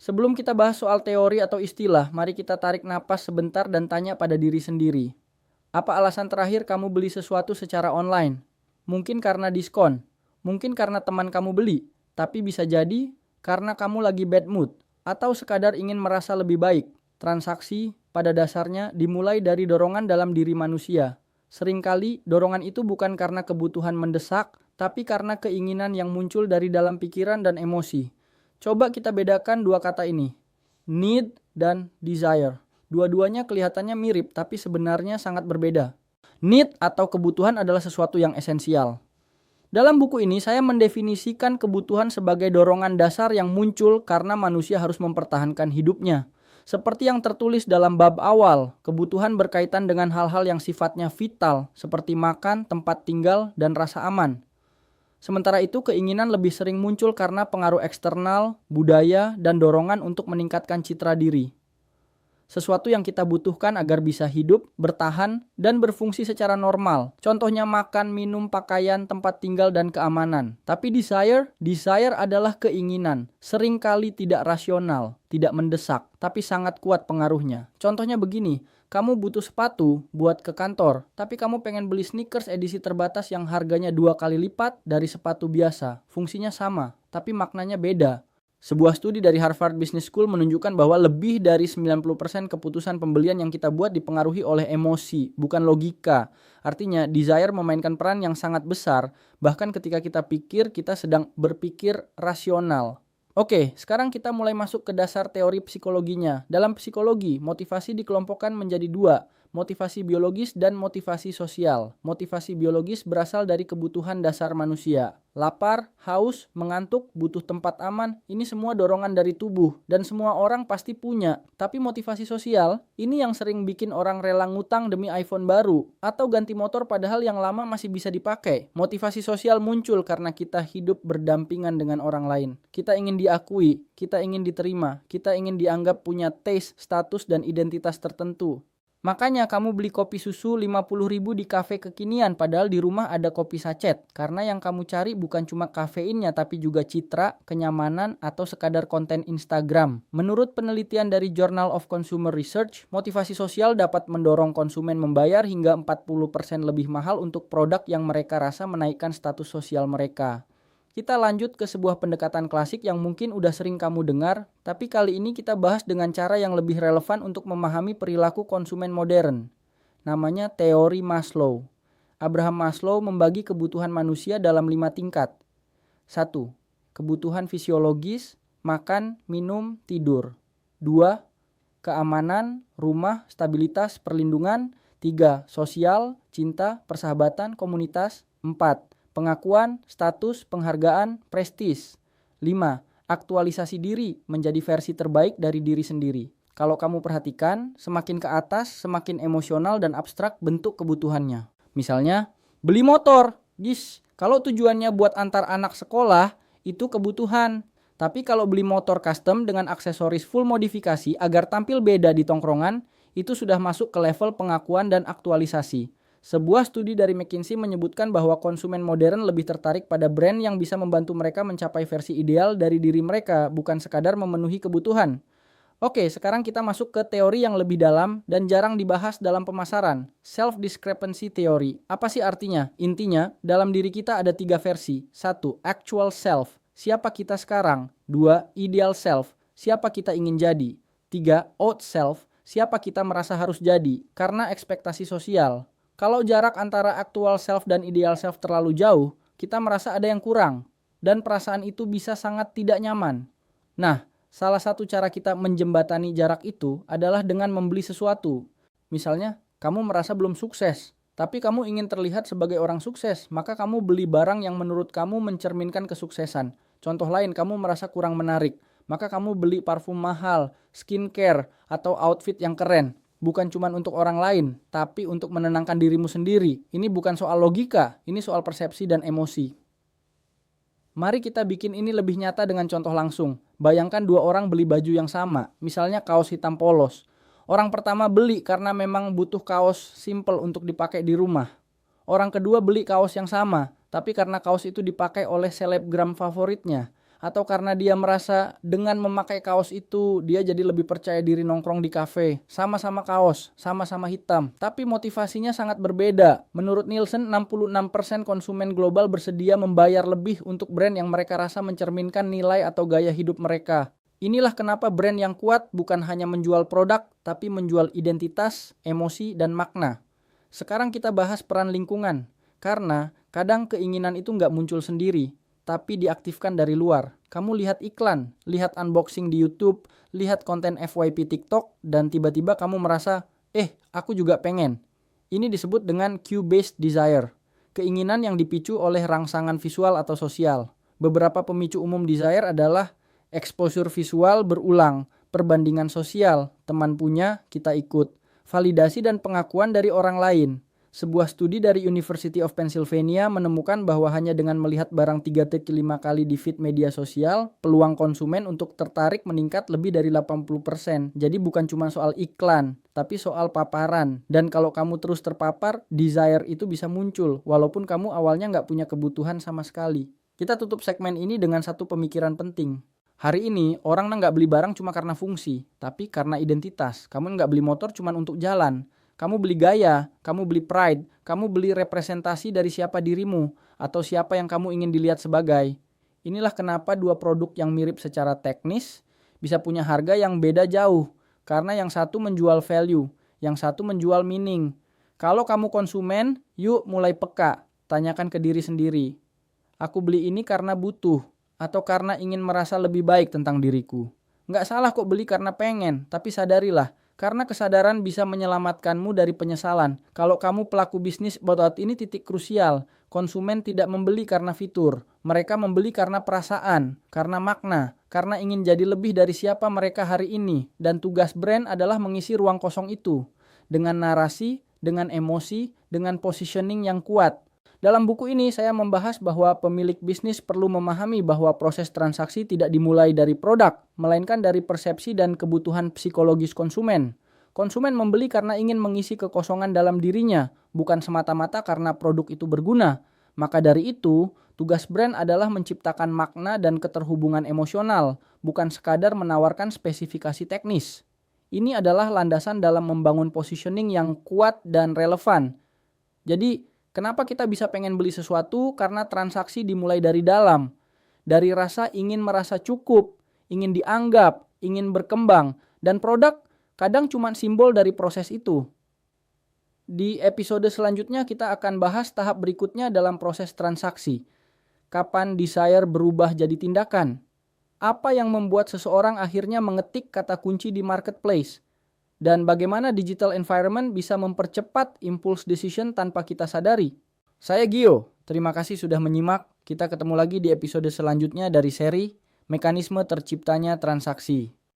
Sebelum kita bahas soal teori atau istilah, mari kita tarik napas sebentar dan tanya pada diri sendiri. Apa alasan terakhir kamu beli sesuatu secara online? Mungkin karena diskon, mungkin karena teman kamu beli, tapi bisa jadi karena kamu lagi bad mood, atau sekadar ingin merasa lebih baik. Transaksi pada dasarnya dimulai dari dorongan dalam diri manusia. Seringkali dorongan itu bukan karena kebutuhan mendesak, tapi karena keinginan yang muncul dari dalam pikiran dan emosi. Coba kita bedakan dua kata ini, need dan desire. Dua-duanya kelihatannya mirip, tapi sebenarnya sangat berbeda. Need atau kebutuhan adalah sesuatu yang esensial. Dalam buku ini saya mendefinisikan kebutuhan sebagai dorongan dasar yang muncul karena manusia harus mempertahankan hidupnya. Seperti yang tertulis dalam bab awal, kebutuhan berkaitan dengan hal-hal yang sifatnya vital seperti makan, tempat tinggal, dan rasa aman. Sementara itu keinginan lebih sering muncul karena pengaruh eksternal, budaya, dan dorongan untuk meningkatkan citra diri. Sesuatu yang kita butuhkan agar bisa hidup, bertahan, dan berfungsi secara normal. Contohnya makan, minum, pakaian, tempat tinggal, dan keamanan. Tapi desire adalah keinginan. Seringkali tidak rasional, tidak mendesak, tapi sangat kuat pengaruhnya. Contohnya begini, kamu butuh sepatu buat ke kantor, tapi kamu pengen beli sneakers edisi terbatas yang harganya 2 kali lipat dari sepatu biasa. Fungsinya sama, tapi maknanya beda. Sebuah studi dari Harvard Business School menunjukkan bahwa lebih dari 90% keputusan pembelian yang kita buat dipengaruhi oleh emosi, bukan logika. Artinya, desire memainkan peran yang sangat besar, bahkan ketika kita pikir kita sedang berpikir rasional. Oke, sekarang kita mulai masuk ke dasar teori psikologinya. Dalam psikologi, motivasi dikelompokkan menjadi dua, motivasi biologis dan motivasi sosial. Motivasi biologis berasal dari kebutuhan dasar manusia. Lapar, haus, mengantuk, butuh tempat aman, ini semua dorongan dari tubuh dan semua orang pasti punya. Tapi motivasi sosial, ini yang sering bikin orang rela ngutang demi iPhone baru atau ganti motor padahal yang lama masih bisa dipakai. Motivasi sosial muncul karena kita hidup berdampingan dengan orang lain. Kita ingin diakui, kita ingin diterima, kita ingin dianggap punya taste, status, dan identitas tertentu. Makanya kamu beli kopi susu 50.000 di kafe kekinian padahal di rumah ada kopi sachet. Karena yang kamu cari bukan cuma kafeinnya tapi juga citra, kenyamanan, atau sekadar konten Instagram. Menurut penelitian dari Journal of Consumer Research, motivasi sosial dapat mendorong konsumen membayar hingga 40% lebih mahal untuk produk yang mereka rasa menaikkan status sosial mereka. Kita lanjut ke sebuah pendekatan klasik yang mungkin udah sering kamu dengar, tapi kali ini kita bahas dengan cara yang lebih relevan untuk memahami perilaku konsumen modern. Namanya teori Maslow. Abraham Maslow membagi kebutuhan manusia dalam 5 tingkat. 1. Kebutuhan fisiologis, makan, minum, tidur. 2. Keamanan, rumah, stabilitas, perlindungan. 3. Sosial, cinta, persahabatan, komunitas. 4. Pengakuan, status, penghargaan, prestis. 5. Aktualisasi diri menjadi versi terbaik dari diri sendiri. Kalau kamu perhatikan, semakin ke atas, semakin emosional dan abstrak bentuk kebutuhannya. Misalnya, beli motor. Kalau tujuannya buat antar anak sekolah, itu kebutuhan. Tapi kalau beli motor custom dengan aksesoris full modifikasi agar tampil beda di tongkrongan, itu sudah masuk ke level pengakuan dan aktualisasi. Sebuah studi dari McKinsey menyebutkan bahwa konsumen modern lebih tertarik pada brand yang bisa membantu mereka mencapai versi ideal dari diri mereka, bukan sekadar memenuhi kebutuhan. Oke, sekarang kita masuk ke teori yang lebih dalam dan jarang dibahas dalam pemasaran. Self-discrepancy theory. Apa sih artinya? Intinya, dalam diri kita ada 3 versi. 1. Actual self. Siapa kita sekarang? 2. Ideal self. Siapa kita ingin jadi? 3. Ought self. Siapa kita merasa harus jadi? Karena ekspektasi sosial. Kalau jarak antara actual self dan ideal self terlalu jauh, kita merasa ada yang kurang. Dan perasaan itu bisa sangat tidak nyaman. Nah, salah satu cara kita menjembatani jarak itu adalah dengan membeli sesuatu. Misalnya, kamu merasa belum sukses, tapi kamu ingin terlihat sebagai orang sukses, maka kamu beli barang yang menurut kamu mencerminkan kesuksesan. Contoh lain, kamu merasa kurang menarik, maka kamu beli parfum mahal, skincare, atau outfit yang keren. Bukan cuma untuk orang lain, tapi untuk menenangkan dirimu sendiri. Ini bukan soal logika, ini soal persepsi dan emosi. Mari kita bikin ini lebih nyata dengan contoh langsung. Bayangkan 2 orang beli baju yang sama, misalnya kaos hitam polos. Orang pertama beli karena memang butuh kaos simple untuk dipakai di rumah. Orang kedua beli kaos yang sama, tapi karena kaos itu dipakai oleh selebgram favoritnya. Atau karena dia merasa dengan memakai kaos itu dia jadi lebih percaya diri nongkrong di kafe. Sama-sama kaos, sama-sama hitam. Tapi motivasinya sangat berbeda. Menurut Nielsen, 66% konsumen global bersedia membayar lebih untuk brand yang mereka rasa mencerminkan nilai atau gaya hidup mereka. Inilah kenapa brand yang kuat bukan hanya menjual produk, tapi menjual identitas, emosi, dan makna. Sekarang kita bahas peran lingkungan. Karena kadang keinginan itu nggak muncul sendiri, tapi diaktifkan dari luar. Kamu lihat iklan, lihat unboxing di YouTube, lihat konten FYP TikTok, dan tiba-tiba kamu merasa, aku juga pengen. Ini disebut dengan cue-based desire, keinginan yang dipicu oleh rangsangan visual atau sosial. Beberapa pemicu umum desire adalah exposure visual berulang, perbandingan sosial, teman punya, kita ikut, validasi dan pengakuan dari orang lain. Sebuah studi dari University of Pennsylvania menemukan bahwa hanya dengan melihat barang 3-5 kali di feed media sosial, peluang konsumen untuk tertarik meningkat lebih dari 80%. Jadi bukan cuma soal iklan, tapi soal paparan. Dan kalau kamu terus terpapar, desire itu bisa muncul, walaupun kamu awalnya nggak punya kebutuhan sama sekali. Kita tutup segmen ini dengan satu pemikiran penting. Hari ini, orang nggak beli barang cuma karena fungsi, tapi karena identitas. Kamu nggak beli motor cuma untuk jalan. Kamu beli gaya, kamu beli pride, kamu beli representasi dari siapa dirimu, atau siapa yang kamu ingin dilihat sebagai. Inilah kenapa dua produk yang mirip secara teknis bisa punya harga yang beda jauh, karena yang satu menjual value, yang satu menjual meaning. Kalau kamu konsumen, yuk mulai peka, tanyakan ke diri sendiri. Aku beli ini karena butuh, atau karena ingin merasa lebih baik tentang diriku. Nggak salah kok beli karena pengen, tapi sadarilah, karena kesadaran bisa menyelamatkanmu dari penyesalan. Kalau kamu pelaku bisnis botot ini titik krusial. Konsumen tidak membeli karena fitur. Mereka membeli karena perasaan, karena makna, karena ingin jadi lebih dari siapa mereka hari ini. Dan tugas brand adalah mengisi ruang kosong itu. Dengan narasi, dengan emosi, dengan positioning yang kuat. Dalam buku ini saya membahas bahwa pemilik bisnis perlu memahami bahwa proses transaksi tidak dimulai dari produk, melainkan dari persepsi dan kebutuhan psikologis konsumen. Konsumen membeli karena ingin mengisi kekosongan dalam dirinya, bukan semata-mata karena produk itu berguna. Maka dari itu, tugas brand adalah menciptakan makna dan keterhubungan emosional, bukan sekadar menawarkan spesifikasi teknis. Ini adalah landasan dalam membangun positioning yang kuat dan relevan. Jadi, kenapa kita bisa pengen beli sesuatu? Karena transaksi dimulai dari dalam. Dari rasa ingin merasa cukup, ingin dianggap, ingin berkembang. Dan produk kadang cuma simbol dari proses itu. Di episode selanjutnya kita akan bahas tahap berikutnya dalam proses transaksi. Kapan desire berubah jadi tindakan? Apa yang membuat seseorang akhirnya mengetik kata kunci di marketplace? Dan bagaimana digital environment bisa mempercepat impulse decision tanpa kita sadari? Saya Gio, terima kasih sudah menyimak. Kita ketemu lagi di episode selanjutnya dari seri Mekanisme Terciptanya Transaksi.